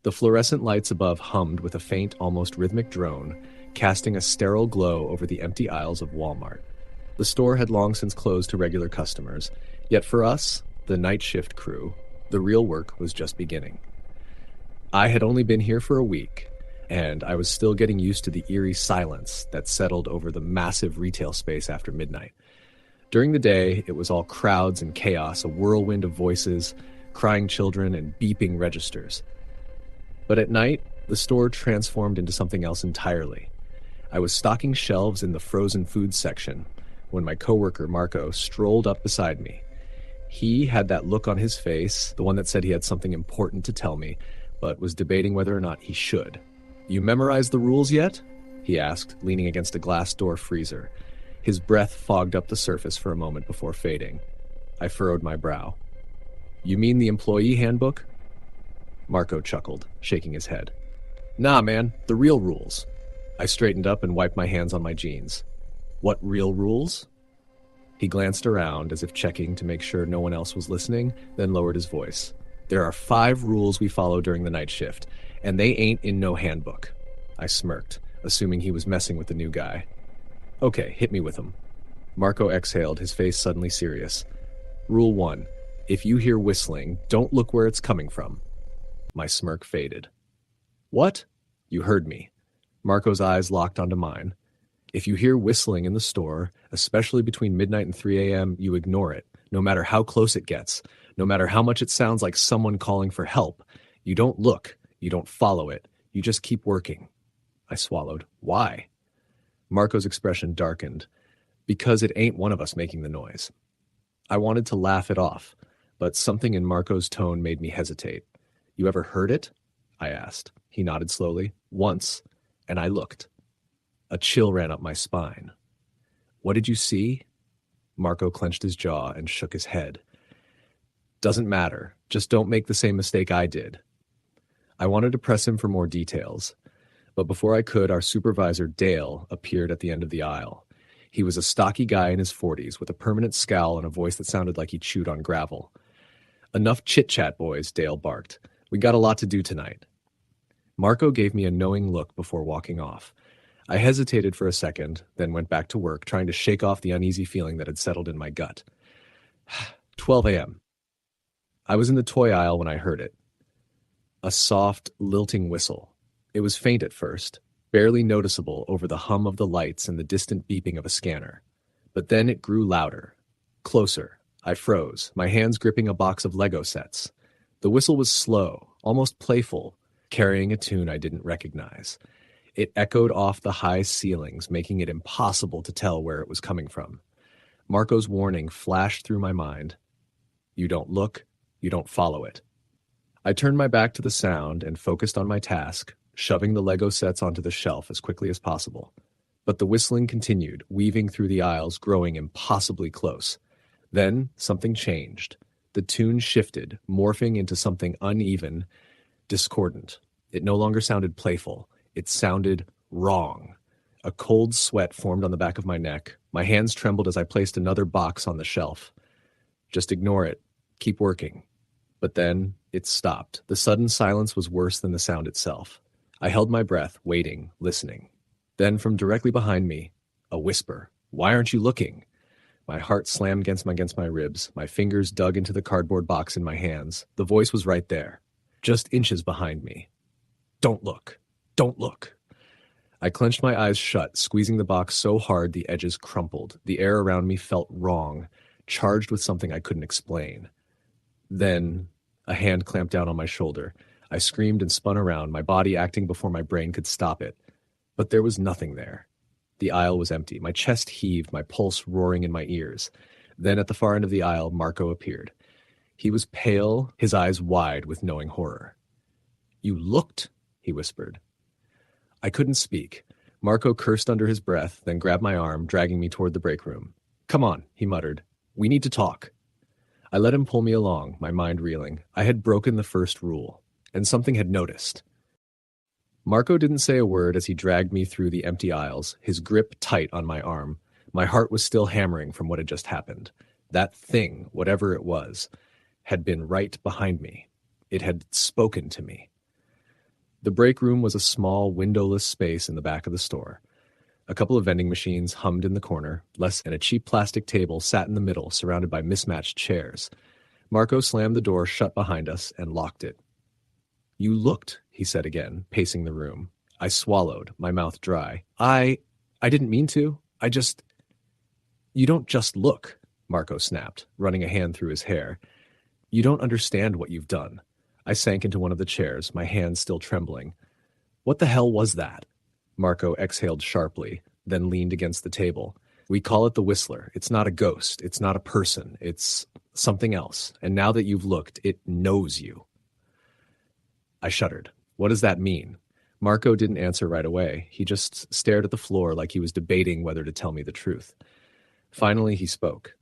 The fluorescent lights above hummed with a faint, almost rhythmic drone, casting a sterile glow over the empty aisles of Walmart. The store had long since closed to regular customers, yet for us, the night shift crew, the real work was just beginning. I had only been here for a week, and I was still getting used to the eerie silence that settled over the massive retail space after midnight. During the day, it was all crowds and chaos, a whirlwind of voices, crying children, and beeping registers. But at night, the store transformed into something else entirely. I was stocking shelves in the frozen foods section when my coworker Marco strolled up beside me. He had that look on his face, the one that said he had something important to tell me, but was debating whether or not he should. "You memorized the rules yet?" he asked, leaning against a glass door freezer. His breath fogged up the surface for a moment before fading. I furrowed my brow. "You mean the employee handbook?" Marco chuckled, shaking his head. "Nah, man, the real rules." I straightened up and wiped my hands on my jeans. "What real rules?" He glanced around as if checking to make sure no one else was listening, then lowered his voice. "There are 5 rules we follow during the night shift, and they ain't in no handbook." I smirked, assuming he was messing with the new guy. "Okay, hit me with them." Marco exhaled, his face suddenly serious. "Rule 1. If you hear whistling, don't look where it's coming from." My smirk faded. "What?" "You heard me." Marco's eyes locked onto mine. "If you hear whistling in the store, especially between midnight and 3 a.m., you ignore it, no matter how close it gets, no matter how much it sounds like someone calling for help. You don't look, you don't follow it, you just keep working." I swallowed. "Why?" Marco's expression darkened. "Because it ain't one of us making the noise." I wanted to laugh it off, but something in Marco's tone made me hesitate. "You ever heard it?" I asked. He nodded slowly. "Once," and I looked. A chill ran up my spine. "What did you see?" Marco clenched his jaw and shook his head. "Doesn't matter. Just don't make the same mistake I did." I wanted to press him for more details, but before I could, our supervisor, Dale, appeared at the end of the aisle. He was a stocky guy in his 40s with a permanent scowl and a voice that sounded like he chewed on gravel. "Enough chit-chat, boys," Dale barked. "We got a lot to do tonight." Marco gave me a knowing look before walking off. I hesitated for a second, then went back to work, trying to shake off the uneasy feeling that had settled in my gut. 12 a.m. I was in the toy aisle when I heard it. A soft, lilting whistle. It was faint at first, barely noticeable over the hum of the lights and the distant beeping of a scanner. But then it grew louder. Closer. I froze, my hands gripping a box of Lego sets. The whistle was slow, almost playful, carrying a tune I didn't recognize. It echoed off the high ceilings, making it impossible to tell where it was coming from. Marco's warning flashed through my mind. "You don't look, you don't follow it." I turned my back to the sound and focused on my task, shoving the Lego sets onto the shelf as quickly as possible. But the whistling continued, weaving through the aisles, growing impossibly close. Then something changed. The tune shifted, morphing into something uneven, discordant. It no longer sounded playful. It sounded wrong. A cold sweat formed on the back of my neck. My hands trembled as I placed another box on the shelf. "Just ignore it. Keep working." But then it stopped. The sudden silence was worse than the sound itself. I held my breath, waiting, listening. Then from directly behind me, a whisper. "Why aren't you looking?" My heart slammed against my ribs. My fingers dug into the cardboard box in my hands. The voice was right there, just inches behind me. "Don't look. Don't look." I clenched my eyes shut, squeezing the box so hard the edges crumpled. The air around me felt wrong, charged with something I couldn't explain. Then a hand clamped down on my shoulder. I screamed and spun around, my body acting before my brain could stop it. But there was nothing there. The aisle was empty. My chest heaved, my pulse roaring in my ears. Then at the far end of the aisle, Marco appeared. He was pale, his eyes wide with knowing horror. "You looked," he whispered. I couldn't speak. Marco cursed under his breath, then grabbed my arm, dragging me toward the break room. "Come on," he muttered. "We need to talk." I let him pull me along, my mind reeling. I had broken the first rule, and something had noticed. Marco didn't say a word as he dragged me through the empty aisles, his grip tight on my arm. My heart was still hammering from what had just happened. That thing, whatever it was, had been right behind me. It had spoken to me. The break room was a small, windowless space in the back of the store. A couple of vending machines hummed in the corner, and a cheap plastic table sat in the middle, surrounded by mismatched chairs. Marco slammed the door shut behind us and locked it. "You looked," he said again, pacing the room. I swallowed, my mouth dry. I didn't mean to. You don't just look," Marco snapped, running a hand through his hair. "You don't understand what you've done." I sank into one of the chairs, my hands still trembling. "What the hell was that?" Marco exhaled sharply, then leaned against the table. "We call it the Whistler. It's not a ghost. It's not a person. It's something else. And now that you've looked, it knows you." I shuddered. "What does that mean?" Marco didn't answer right away. He just stared at the floor like he was debating whether to tell me the truth. Finally, he spoke.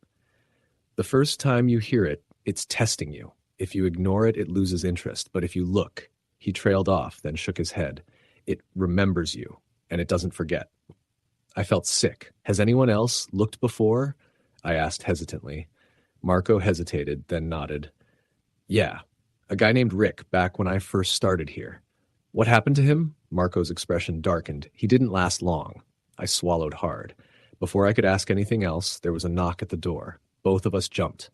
"The first time you hear it, it's testing you. If you ignore it, it loses interest. But if you look," he trailed off, then shook his head. "It remembers you, and it doesn't forget." I felt sick. "Has anyone else looked before?" I asked hesitantly. Marco hesitated, then nodded. "Yeah, a guy named Rick, back when I first started here." "What happened to him?" Marco's expression darkened. "He didn't last long." I swallowed hard. Before I could ask anything else, there was a knock at the door. Both of us jumped.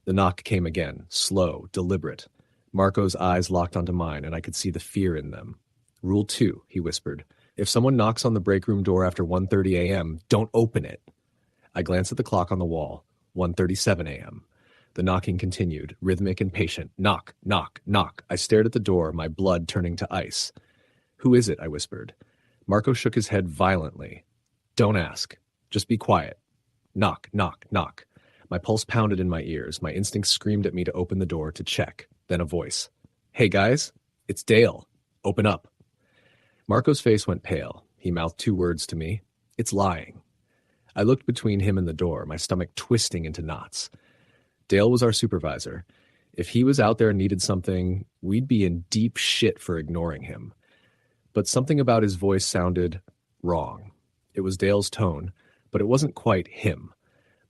The knock came again, slow, deliberate. Marco's eyes locked onto mine, and I could see the fear in them. "Rule 2, he whispered. "If someone knocks on the break room door after 1:30 a.m., don't open it." I glanced at the clock on the wall. 1:37 a.m. The knocking continued, rhythmic and patient. Knock, knock, knock. I stared at the door, my blood turning to ice. "Who is it?" I whispered. Marco shook his head violently. "Don't ask. Just be quiet." Knock, knock, knock. My pulse pounded in my ears. My instincts screamed at me to open the door, to check. Then a voice. "Hey, guys, it's Dale. Open up." Marco's face went pale. He mouthed 2 words to me. "It's lying." I looked between him and the door, my stomach twisting into knots. Dale was our supervisor. If he was out there and needed something, we'd be in deep shit for ignoring him. But something about his voice sounded wrong. It was Dale's tone, but it wasn't quite him.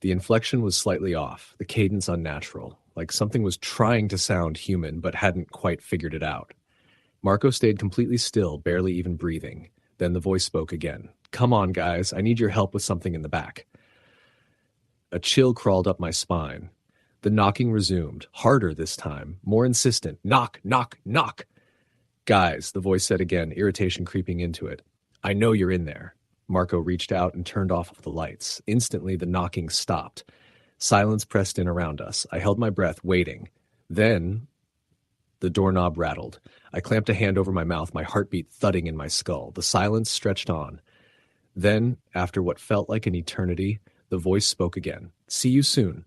The inflection was slightly off, the cadence unnatural, like something was trying to sound human but hadn't quite figured it out. Marco stayed completely still, barely even breathing. Then the voice spoke again. "Come on, guys, I need your help with something in the back." A chill crawled up my spine. The knocking resumed, harder this time, more insistent. "Knock, knock, knock." "Guys," the voice said again, irritation creeping into it. "I know you're in there." Marco reached out and turned off the lights. Instantly, the knocking stopped. Silence pressed in around us. I held my breath, waiting. Then the doorknob rattled. I clamped a hand over my mouth, my heartbeat thudding in my skull. The silence stretched on. Then, after what felt like an eternity, the voice spoke again. "See you soon."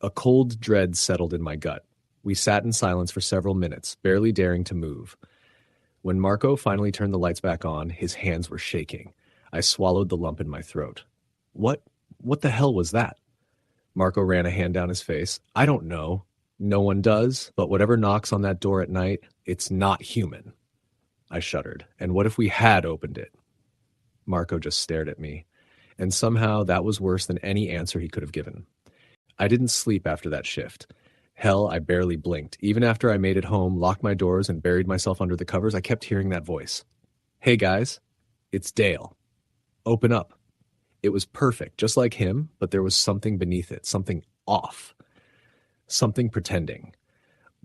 A cold dread settled in my gut. We sat in silence for several minutes, barely daring to move. When Marco finally turned the lights back on, his hands were shaking. I swallowed the lump in my throat. What the hell was that?" Marco ran a hand down his face. "I don't know. No one does, but whatever knocks on that door at night, it's not human." I shuddered. "And what if we had opened it?" Marco just stared at me. And somehow that was worse than any answer he could have given. I didn't sleep after that shift. Hell, I barely blinked. Even after I made it home, locked my doors, and buried myself under the covers, I kept hearing that voice. "Hey guys, it's Dale. Open up." It was perfect, just like him, but there was something beneath it, something off. Something pretending.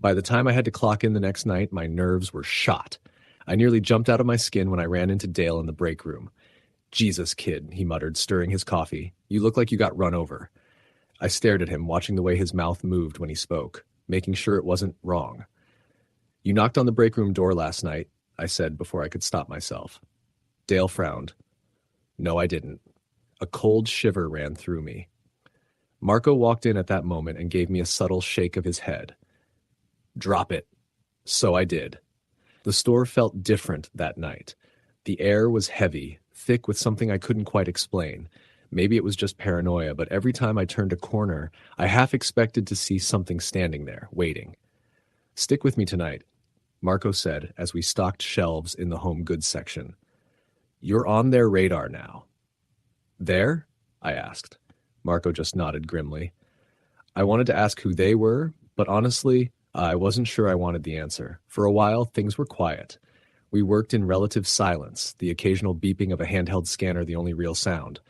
By the time I had to clock in the next night, my nerves were shot. I nearly jumped out of my skin when I ran into Dale in the break room. "Jesus, kid," he muttered, stirring his coffee. "You look like you got run over." I stared at him, watching the way his mouth moved when he spoke, making sure it wasn't wrong. "You knocked on the break room door last night," I said before I could stop myself. Dale frowned. "No, I didn't." A cold shiver ran through me. Marco walked in at that moment and gave me a subtle shake of his head. "Drop it." So I did. The store felt different that night. The air was heavy, thick with something I couldn't quite explain. Maybe it was just paranoia, but every time I turned a corner, I half expected to see something standing there, waiting. "Stick with me tonight," Marco said as we stocked shelves in the home goods section. "You're on their radar now." "There?" I asked. Marco just nodded grimly. I wanted to ask who they were, but honestly, I wasn't sure I wanted the answer. For a while, things were quiet. We worked in relative silence, the occasional beeping of a handheld scanner the only real sound.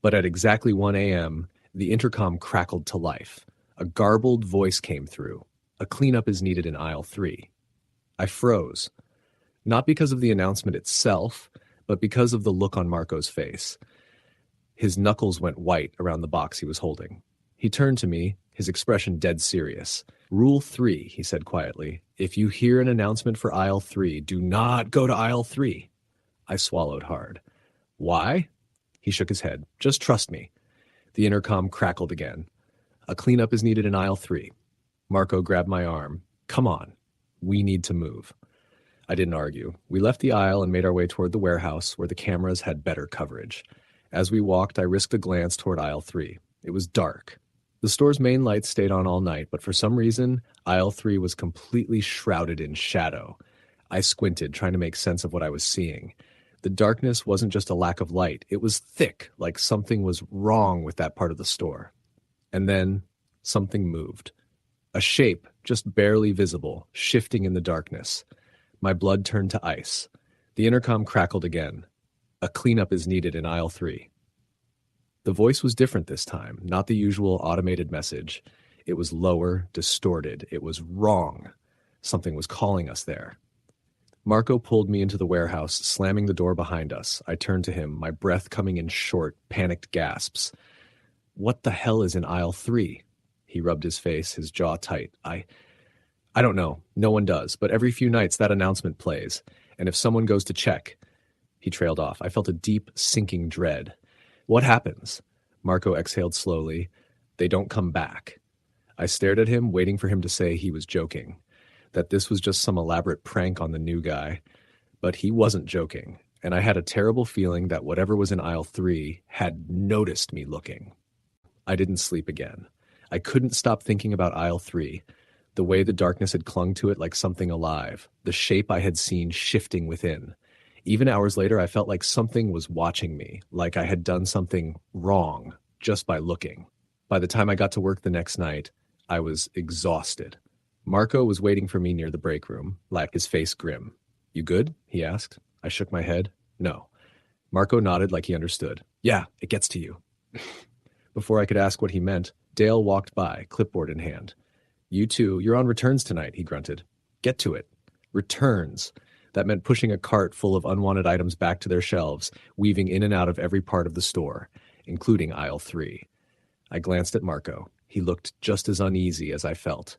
But at exactly 1 a.m., the intercom crackled to life. A garbled voice came through. A cleanup is needed in aisle 3. I froze. Not because of the announcement itself, but because of the look on Marco's face. His knuckles went white around the box he was holding. He turned to me, his expression dead serious. Rule 3, he said quietly. If you hear an announcement for aisle 3, do not go to aisle 3. I swallowed hard. Why? He shook his head. Just trust me. The intercom crackled again. A cleanup is needed in aisle 3. Marco grabbed my arm. Come on. We need to move. I didn't argue. We left the aisle and made our way toward the warehouse where the cameras had better coverage. As we walked, I risked a glance toward aisle 3. It was dark. The store's main lights stayed on all night, but for some reason, aisle 3 was completely shrouded in shadow. I squinted, trying to make sense of what I was seeing. The darkness wasn't just a lack of light. It was thick, like something was wrong with that part of the store. And then, something moved. A shape, just barely visible, shifting in the darkness. My blood turned to ice. The intercom crackled again. A cleanup is needed in aisle 3. The voice was different this time, not the usual automated message. It was lower, distorted. It was wrong. Something was calling us there. Marco pulled me into the warehouse, slamming the door behind us. I turned to him, my breath coming in short, panicked gasps. What the hell is in aisle 3? He rubbed his face, his jaw tight. I don't know. No one does. But every few nights that announcement plays. And if someone goes to check... He trailed off. I felt a deep, sinking dread. What happens? Marco exhaled slowly. They don't come back. I stared at him, waiting for him to say he was joking. That this was just some elaborate prank on the new guy. But he wasn't joking. And I had a terrible feeling that whatever was in aisle 3 had noticed me looking. I didn't sleep again. I couldn't stop thinking about aisle 3. The way the darkness had clung to it like something alive. The shape I had seen shifting within. Even hours later, I felt like something was watching me, like I had done something wrong just by looking. By the time I got to work the next night, I was exhausted. Marco was waiting for me near the break room, like his face grim. You good? He asked. I shook my head. No. Marco nodded like he understood. Yeah, it gets to you. Before I could ask what he meant, Dale walked by, clipboard in hand. You two, you're on returns tonight, he grunted. Get to it. Returns. That meant pushing a cart full of unwanted items back to their shelves, weaving in and out of every part of the store, including aisle 3. I glanced at Marco. He looked just as uneasy as I felt.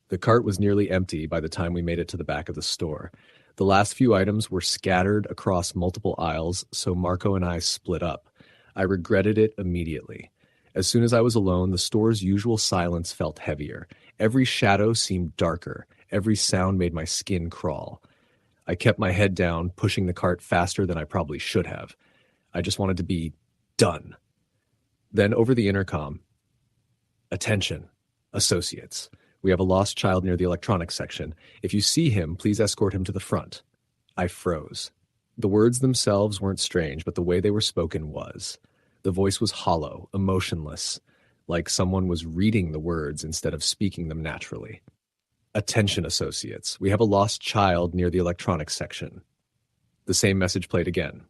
The cart was nearly empty by the time we made it to the back of the store. The last few items were scattered across multiple aisles, so Marco and I split up. I regretted it immediately. As soon as I was alone, the store's usual silence felt heavier. Every shadow seemed darker. Every sound made my skin crawl. I kept my head down, pushing the cart faster than I probably should have. I just wanted to be done. Then over the intercom, attention, associates. We have a lost child near the electronics section. If you see him, please escort him to the front. I froze. The words themselves weren't strange, but the way they were spoken was. The voice was hollow, emotionless, like someone was reading the words instead of speaking them naturally. Attention, associates. We have a lost child near the electronics section. The same message played again.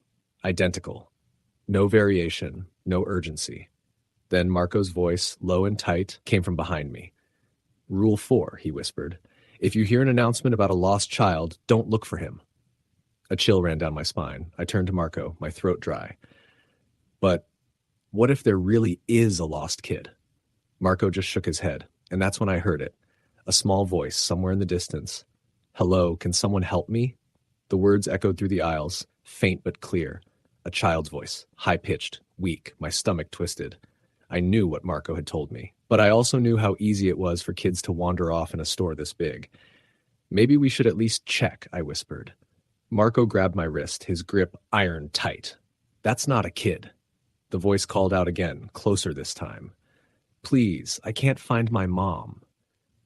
Identical. No variation, no urgency. Then Marco's voice, low and tight, came from behind me. Rule 4, he whispered. If you hear an announcement about a lost child, don't look for him. A chill ran down my spine. I turned to Marco, my throat dry. But what if there really is a lost kid? Marco just shook his head, and that's when I heard it. A small voice somewhere in the distance. Hello, can someone help me? The words echoed through the aisles, faint but clear. A child's voice, high-pitched, weak, my stomach twisted. I knew what Marco had told me, but I also knew how easy it was for kids to wander off in a store this big. Maybe we should at least check, I whispered. Marco grabbed my wrist, his grip iron tight. That's not a kid. The voice called out again, closer this time. Please, I can't find my mom.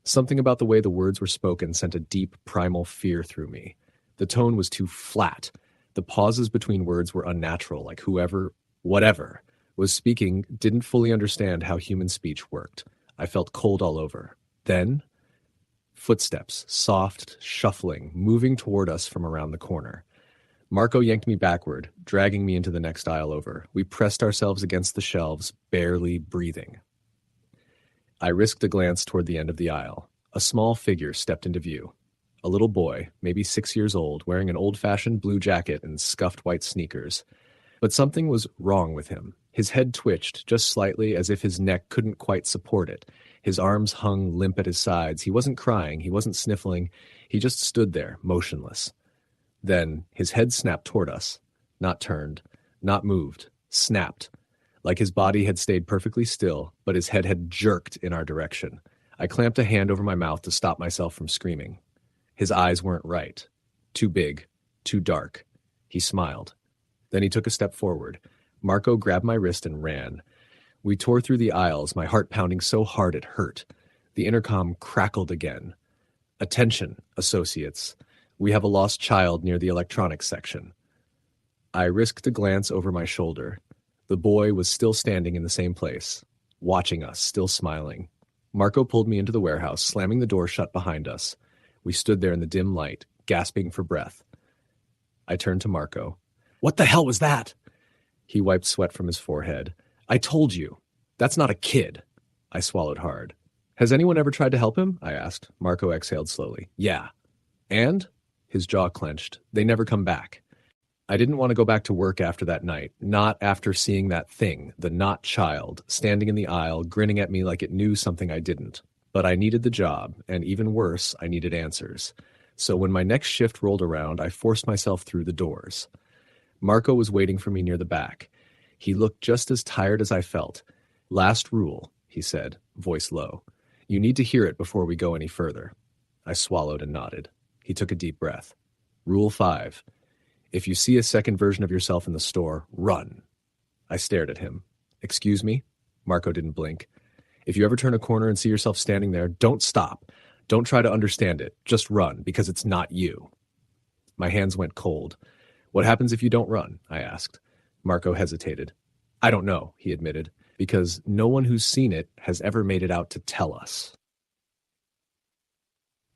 Something about the way the words were spoken sent a deep, primal fear through me. The tone was too flat. The pauses between words were unnatural, like whoever, whatever, was speaking didn't fully understand how human speech worked. I felt cold all over. Then, Footsteps, soft, shuffling, moving toward us from around the corner. Marco yanked me backward, dragging me into the next aisle over. We pressed ourselves against the shelves, barely breathing. I risked a glance toward the end of the aisle. A small figure stepped into view. A little boy, maybe 6 years old, wearing an old-fashioned blue jacket and scuffed white sneakers. But something was wrong with him. His head twitched, just slightly, as if his neck couldn't quite support it. His arms hung limp at his sides. He wasn't crying, he wasn't sniffling. He just stood there, motionless. Then his head snapped toward us. Not turned, not moved, snapped. Like his body had stayed perfectly still, but his head had jerked in our direction. I clamped a hand over my mouth to stop myself from screaming. His eyes weren't right. Too big, too dark. He smiled. Then he took a step forward. Marco grabbed my wrist and ran. We tore through the aisles, my heart pounding so hard it hurt. The intercom crackled again. "Attention, associates. We have a lost child near the electronics section." I risked a glance over my shoulder. The boy was still standing in the same place, watching us, still smiling. Marco pulled me into the warehouse, slamming the door shut behind us. We stood there in the dim light, gasping for breath. I turned to Marco. "What the hell was that?" He wiped sweat from his forehead. "I told you. That's not a kid." I swallowed hard. "Has anyone ever tried to help him?" I asked. Marco exhaled slowly. "Yeah." "And?" His jaw clenched. "They never come back." I didn't want to go back to work after that night, not after seeing that thing, the not child, standing in the aisle, grinning at me like it knew something I didn't. But I needed the job, and even worse, I needed answers. So when my next shift rolled around, I forced myself through the doors. Marco was waiting for me near the back. He looked just as tired as I felt. "Last rule," he said, voice low. "You need to hear it before we go any further." I swallowed and nodded. He took a deep breath. "Rule 5. If you see a second version of yourself in the store, run." I stared at him. "Excuse me?" Marco didn't blink. "If you ever turn a corner and see yourself standing there, don't stop. Don't try to understand it. Just run, because it's not you." My hands went cold. "What happens if you don't run?" I asked. Marco hesitated. "I don't know," he admitted, "because no one who's seen it has ever made it out to tell us."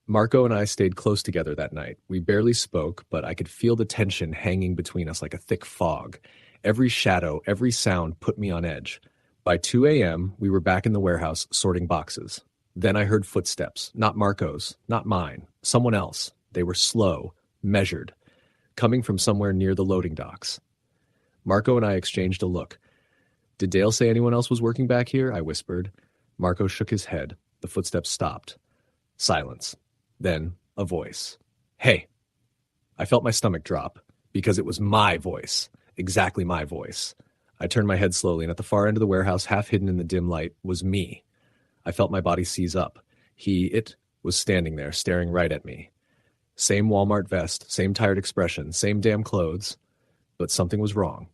Marco and I stayed close together that night. We barely spoke, but I could feel the tension hanging between us like a thick fog. Every shadow, every sound put me on edge. By 2 a.m., we were back in the warehouse sorting boxes. Then I heard footsteps, not Marco's, not mine, someone else. They were slow, measured, coming from somewhere near the loading docks. Marco and I exchanged a look. "Did Dale say anyone else was working back here?" I whispered. Marco shook his head. The footsteps stopped. Silence. Then a voice. "Hey." I felt my stomach drop, because it was my voice, exactly my voice. I turned my head slowly, and at the far end of the warehouse, half hidden in the dim light, was me. I felt my body seize up. It was standing there, staring right at me. Same Walmart vest, same tired expression, same damn clothes. But something was wrong.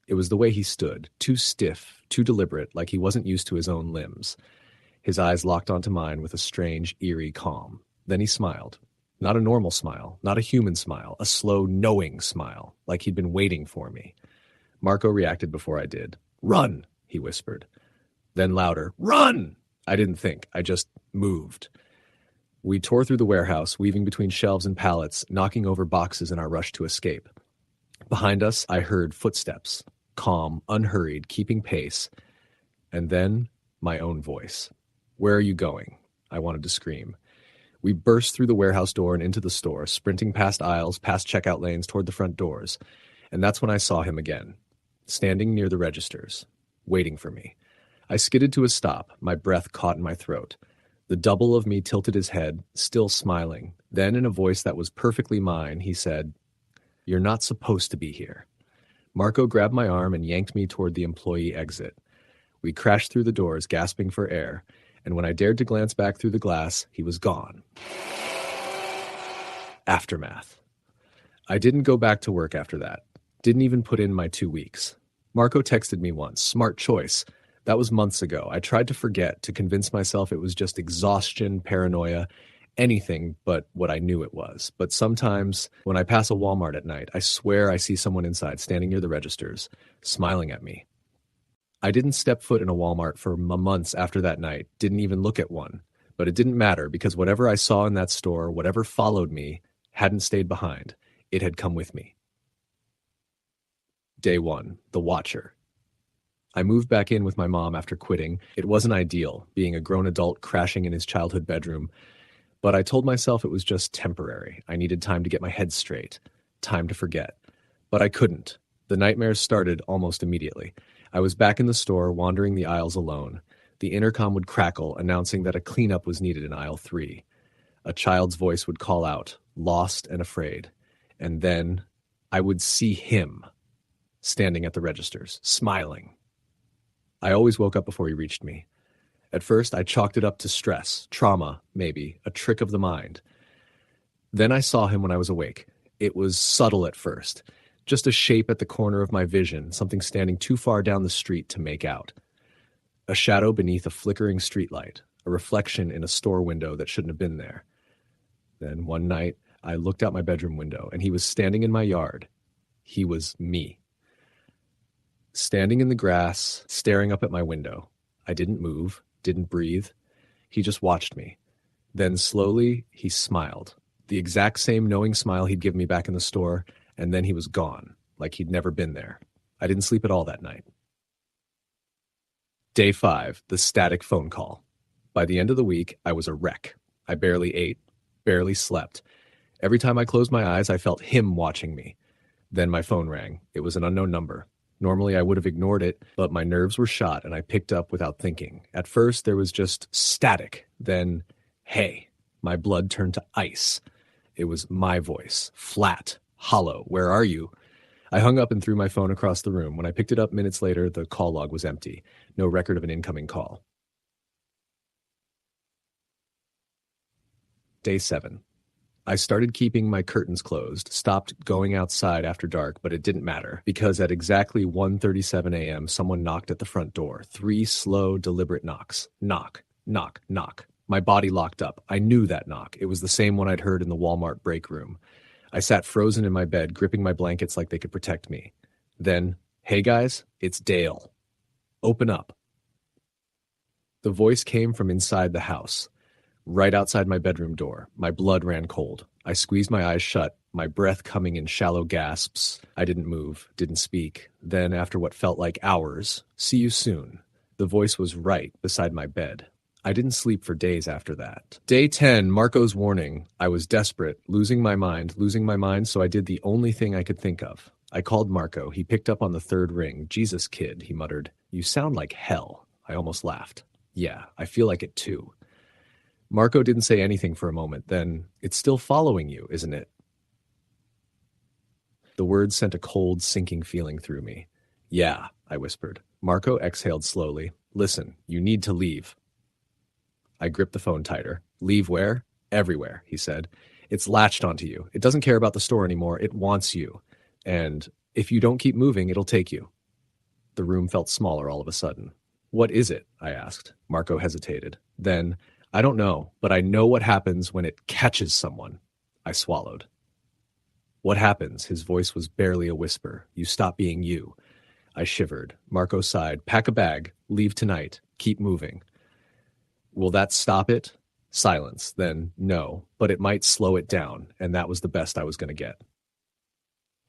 It was the way he stood, too stiff, too deliberate, like he wasn't used to his own limbs. His eyes locked onto mine with a strange, eerie calm. Then he smiled. Not a normal smile, not a human smile, a slow, knowing smile, like he'd been waiting for me. Marco reacted before I did. "Run," he whispered. Then louder, "Run!" I didn't think, I just moved. We tore through the warehouse, weaving between shelves and pallets, knocking over boxes in our rush to escape. Behind us, I heard footsteps, calm, unhurried, keeping pace. And then, my own voice. "Where are you going?" I wanted to scream. We burst through the warehouse door and into the store, sprinting past aisles, past checkout lanes, toward the front doors. And that's when I saw him again, standing near the registers, waiting for me. I skidded to a stop, my breath caught in my throat. The double of me tilted his head, still smiling. Then, in a voice that was perfectly mine, he said, "You're not supposed to be here." Marco grabbed my arm and yanked me toward the employee exit. We crashed through the doors, gasping for air. And when I dared to glance back through the glass, he was gone. Aftermath. I didn't go back to work after that. Didn't even put in my 2 weeks. Marco texted me once. Smart choice. That was months ago. I tried to forget, to convince myself it was just exhaustion, paranoia, anything but what I knew it was. But sometimes, when I pass a Walmart at night, I swear I see someone inside, standing near the registers, smiling at me. I didn't step foot in a Walmart for months after that night, didn't even look at one. But it didn't matter because whatever I saw in that store, whatever followed me, hadn't stayed behind. It had come with me. Day 1, The Watcher. I moved back in with my mom after quitting. It wasn't ideal, being a grown adult crashing in his childhood bedroom, but I told myself it was just temporary. I needed time to get my head straight, time to forget. But I couldn't. The nightmares started almost immediately. I was back in the store, wandering the aisles alone. The intercom would crackle, announcing that a cleanup was needed in aisle 3. A child's voice would call out, lost and afraid. And then I would see him standing at the registers, smiling. I always woke up before he reached me. At first, I chalked it up to stress, trauma, maybe, a trick of the mind. Then I saw him when I was awake. It was subtle at first, just a shape at the corner of my vision, something standing too far down the street to make out. A shadow beneath a flickering streetlight, a reflection in a store window that shouldn't have been there. Then one night, I looked out my bedroom window, and he was standing in my yard. He was me. Standing in the grass, staring up at my window. I didn't move, didn't breathe. He just watched me. Then slowly, he smiled. The exact same knowing smile he'd given me back in the store, and then he was gone, like he'd never been there. I didn't sleep at all that night. Day 5, The Static Phone Call. By the end of the week, I was a wreck. I barely ate, barely slept. Every time I closed my eyes, I felt him watching me. Then my phone rang. It was an unknown number. Normally, I would have ignored it, but my nerves were shot and I picked up without thinking. At first, there was just static. Then, hey, my blood turned to ice. It was my voice, flat, hollow. Where are you? I hung up and threw my phone across the room. When I picked it up minutes later, the call log was empty. No record of an incoming call. Day 7. I started keeping my curtains closed, stopped going outside after dark, but it didn't matter, because at exactly 1:37 a.m., someone knocked at the front door. 3 slow, deliberate knocks. Knock, knock, knock. My body locked up. I knew that knock. It was the same one I'd heard in the Walmart break room. I sat frozen in my bed, gripping my blankets like they could protect me. Then, hey guys, it's Dale. Open up. The voice came from inside the house. Right outside my bedroom door. My blood ran cold. I squeezed my eyes shut, my breath coming in shallow gasps. I didn't move, didn't speak. Then, after what felt like hours, see you soon. The voice was right beside my bed. I didn't sleep for days after that. Day 10, Marco's warning. I was desperate, losing my mind, so I did the only thing I could think of. I called Marco. He picked up on the 3rd ring. Jesus, kid, he muttered. You sound like hell. I almost laughed. Yeah, I feel like it too. Marco didn't say anything for a moment. Then, it's still following you, isn't it? The words sent a cold, sinking feeling through me. Yeah, I whispered. Marco exhaled slowly. Listen, you need to leave. I gripped the phone tighter. Leave where? Everywhere, he said. It's latched onto you. It doesn't care about the store anymore. It wants you. And if you don't keep moving, it'll take you. The room felt smaller all of a sudden. What is it? I asked. Marco hesitated. Then, I don't know, but I know what happens when it catches someone. I swallowed. What happens? His voice was barely a whisper. You stop being you. I shivered. Marco sighed. Pack a bag. Leave tonight. Keep moving. Will that stop it? Silence. Then, no, but it might slow it down, and that was the best I was going to get.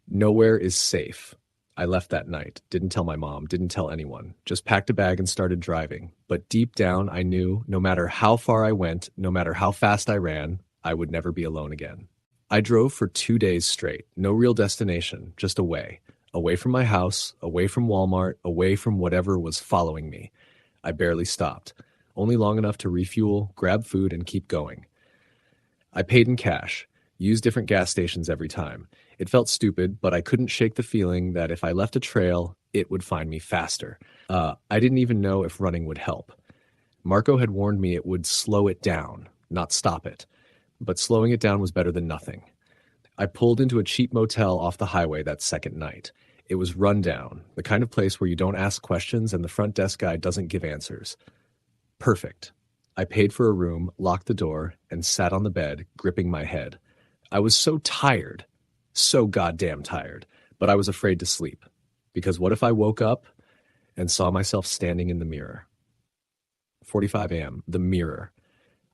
Nowhere is safe. I left that night, didn't tell my mom, didn't tell anyone, just packed a bag and started driving. But deep down, I knew no matter how far I went, no matter how fast I ran, I would never be alone again. I drove for 2 days straight, no real destination, just away. Away from my house, away from Walmart, away from whatever was following me. I barely stopped, only long enough to refuel, grab food, and keep going. I paid in cash, used different gas stations every time. It felt stupid, but I couldn't shake the feeling that if I left a trail, it would find me faster. I didn't even know if running would help. Marco had warned me it would slow it down, not stop it. But slowing it down was better than nothing. I pulled into a cheap motel off the highway that second night. It was run down, the kind of place where you don't ask questions and the front desk guy doesn't give answers. Perfect. I paid for a room, locked the door, and sat on the bed, gripping my head. I was so tired. So goddamn tired, but I was afraid to sleep. Because what if I woke up and saw myself standing in the mirror? 45 a.m., the mirror.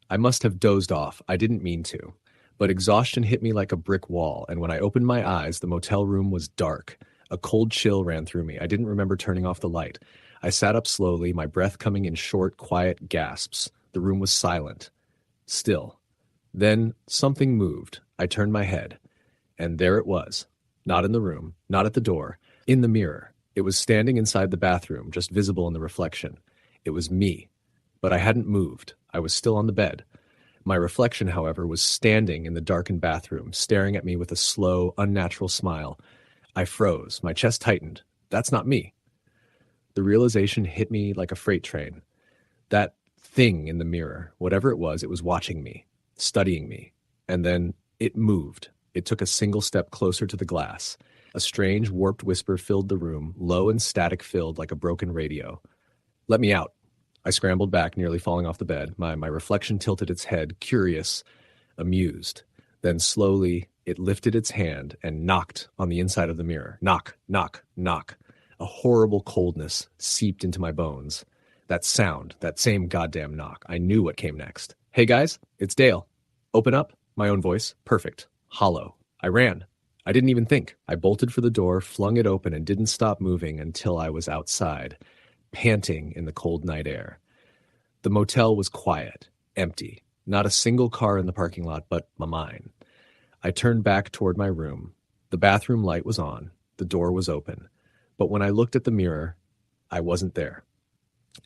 I must have dozed off. I didn't mean to. But exhaustion hit me like a brick wall, and when I opened my eyes, the motel room was dark. A cold chill ran through me. I didn't remember turning off the light. I sat up slowly, my breath coming in short, quiet gasps. The room was silent. Still. Then something moved. I turned my head. And there it was. Not in the room, not at the door, in the mirror. It was standing inside the bathroom, just visible in the reflection. It was me. But I hadn't moved. I was still on the bed. My reflection, however, was standing in the darkened bathroom, staring at me with a slow, unnatural smile. I froze. My chest tightened. That's not me. The realization hit me like a freight train. That thing in the mirror, whatever it was watching me, studying me. And then it moved. It took a single step closer to the glass. A strange, warped whisper filled the room, low and static-filled like a broken radio. Let me out. I scrambled back, nearly falling off the bed. My reflection tilted its head, curious, amused. Then slowly, it lifted its hand and knocked on the inside of the mirror. Knock, knock, knock. A horrible coldness seeped into my bones. That sound, that same goddamn knock. I knew what came next. Hey guys, it's Dale. Open up. My own voice. Perfect. Hollow. I ran. I didn't even think. I bolted for the door, flung it open, and didn't stop moving until I was outside, panting in the cold night air. The motel was quiet, empty. Not a single car in the parking lot but mine. I turned back toward my room. The bathroom light was on. The door was open. But when I looked at the mirror, I wasn't there.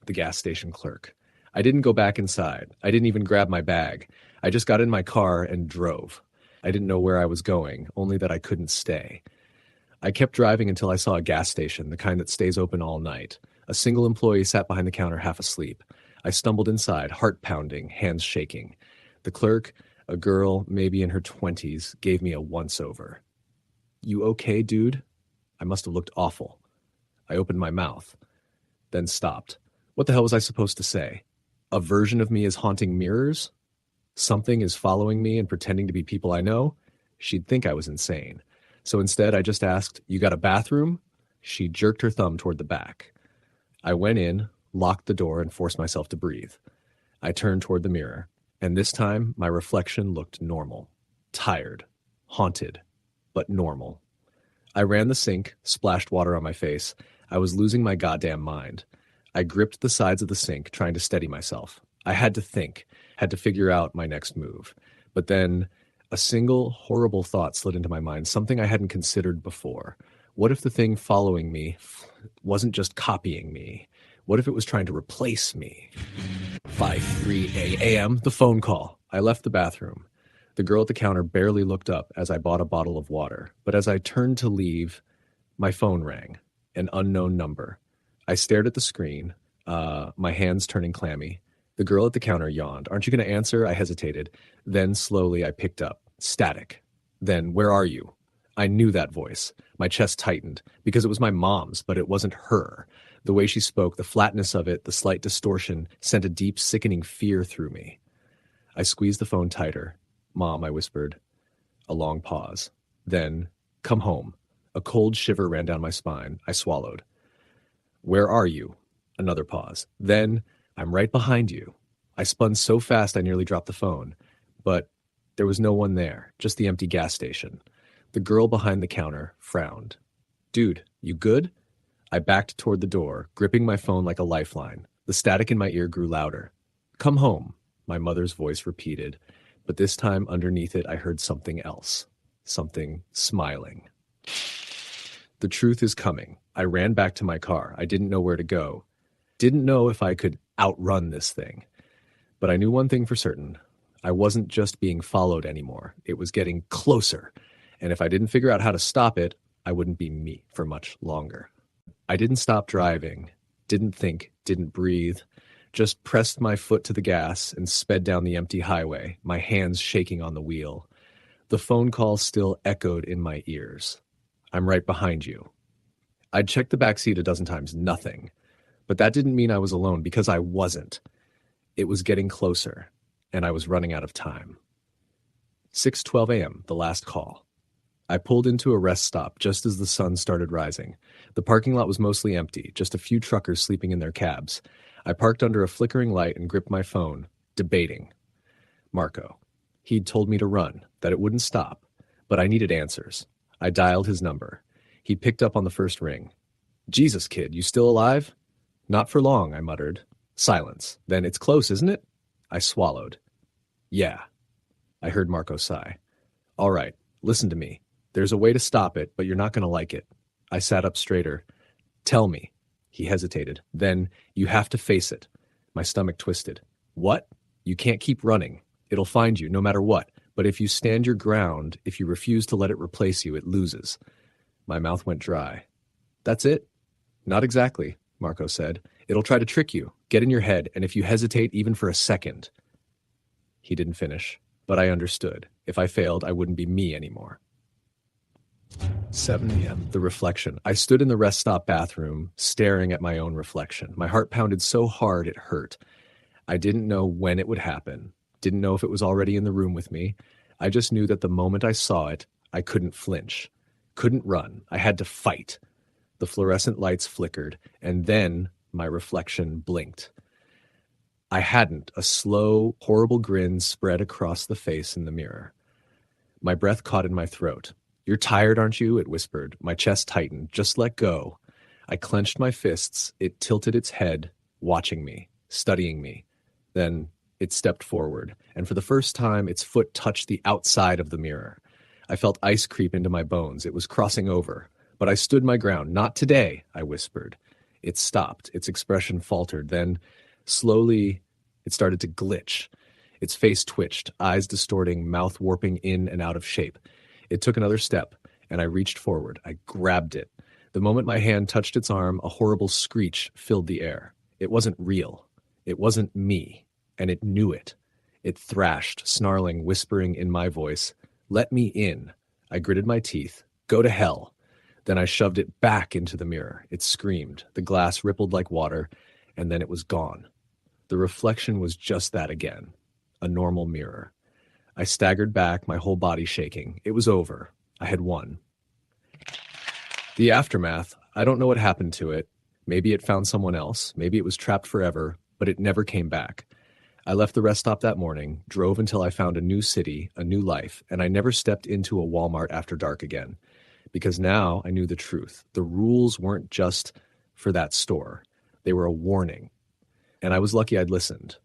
The gas station clerk. I didn't go back inside. I didn't even grab my bag. I just got in my car and drove. I didn't know where I was going, only that I couldn't stay. I kept driving until I saw a gas station, the kind that stays open all night. A single employee sat behind the counter half asleep. I stumbled inside, heart pounding, hands shaking. The clerk, a girl maybe in her 20s, gave me a once-over. You okay, dude? I must have looked awful. I opened my mouth, then stopped. What the hell was I supposed to say? A version of me is haunting mirrors? Something is following me and pretending to be people I know? She'd think I was insane. So instead, I just asked, you got a bathroom? She jerked her thumb toward the back. I went in, locked the door, and forced myself to breathe. I turned toward the mirror, and this time my reflection looked normal. Tired, haunted, but normal. I ran the sink, splashed water on my face. I was losing my goddamn mind. I gripped the sides of the sink, trying to steady myself. I had to think, had to figure out my next move. But then a single horrible thought slid into my mind, something I hadn't considered before. What if the thing following me wasn't just copying me? What if it was trying to replace me? 5:03 a.m., the phone call. I left the bathroom. The girl at the counter barely looked up as I bought a bottle of water. But as I turned to leave, my phone rang. An unknown number. I stared at the screen, my hands turning clammy. The girl at the counter yawned. Aren't you going to answer? I hesitated. Then slowly I picked up. Static. Then, where are you? I knew that voice. My chest tightened because it was my mom's, but it wasn't her. The way she spoke, the flatness of it, the slight distortion, sent a deep, sickening fear through me. I squeezed the phone tighter. Mom, I whispered. A long pause. Then, come home. A cold shiver ran down my spine. I swallowed. Where are you? Another pause. Then, I'm right behind you. I spun so fast I nearly dropped the phone. But there was no one there, just the empty gas station. The girl behind the counter frowned. Dude, you good? I backed toward the door, gripping my phone like a lifeline. The static in my ear grew louder. Come home, my mother's voice repeated. But this time, underneath it, I heard something else. Something smiling. The truth is coming. I ran back to my car. I didn't know where to go. Didn't know if I could outrun this thing. But I knew one thing for certain. I wasn't just being followed anymore. It was getting closer. And if I didn't figure out how to stop it, I wouldn't be me for much longer. I didn't stop driving, didn't think, didn't breathe, just pressed my foot to the gas and sped down the empty highway, my hands shaking on the wheel. The phone call still echoed in my ears. I'm right behind you. I'd checked the back seat a dozen times, nothing. But that didn't mean I was alone, because I wasn't. It was getting closer, and I was running out of time. 6:12 a.m., the last call. I pulled into a rest stop just as the sun started rising. The parking lot was mostly empty, just a few truckers sleeping in their cabs. I parked under a flickering light and gripped my phone, debating. Marco. He'd told me to run, that it wouldn't stop, but I needed answers. I dialed his number. He picked up on the first ring. Jesus, kid, you still alive? Not for long, I muttered. Silence. Then it's close, isn't it? I swallowed. Yeah. I heard Marco sigh. All right, listen to me. There's a way to stop it, but you're not going to like it. I sat up straighter. Tell me. He hesitated. Then you have to face it. My stomach twisted. What? You can't keep running. It'll find you no matter what. But if you stand your ground, if you refuse to let it replace you, it loses. My mouth went dry. That's it? Not exactly, Marco said. It'll try to trick you, get in your head, and if you hesitate even for a second. He didn't finish, but I understood. If I failed, I wouldn't be me anymore. 7 a.m. The reflection. I stood in the rest stop bathroom, staring at my own reflection. My heart pounded so hard it hurt. I didn't know when it would happen. Didn't know if it was already in the room with me. I just knew that the moment I saw it, I couldn't flinch. Couldn't run. I had to fight. The fluorescent lights flickered, and then my reflection blinked. I hadn't. A slow, horrible grin spread across the face in the mirror. My breath caught in my throat. You're tired, aren't you? It whispered. My chest tightened. Just let go. I clenched my fists. It tilted its head, watching me, studying me. Then it stepped forward, and for the first time, its foot touched the outside of the mirror. I felt ice creep into my bones. It was crossing over. But I stood my ground. Not today, I whispered. It stopped. Its expression faltered. Then, slowly, it started to glitch. Its face twitched, eyes distorting, mouth warping in and out of shape. It took another step, and I reached forward. I grabbed it. The moment my hand touched its arm, a horrible screech filled the air. It wasn't real. It wasn't me, and it knew it. It thrashed, snarling, whispering in my voice, "Let me in." I gritted my teeth. "Go to hell." Then I shoved it back into the mirror. It screamed. The glass rippled like water, and then it was gone. The reflection was just that again, a normal mirror. I staggered back, my whole body shaking. It was over. I had won. The aftermath, I don't know what happened to it. Maybe it found someone else. Maybe it was trapped forever, but it never came back. I left the rest stop that morning, drove until I found a new city, a new life, and I never stepped into a Walmart after dark again. Because now I knew the truth. The rules weren't just for that store. They were a warning. And I was lucky I'd listened.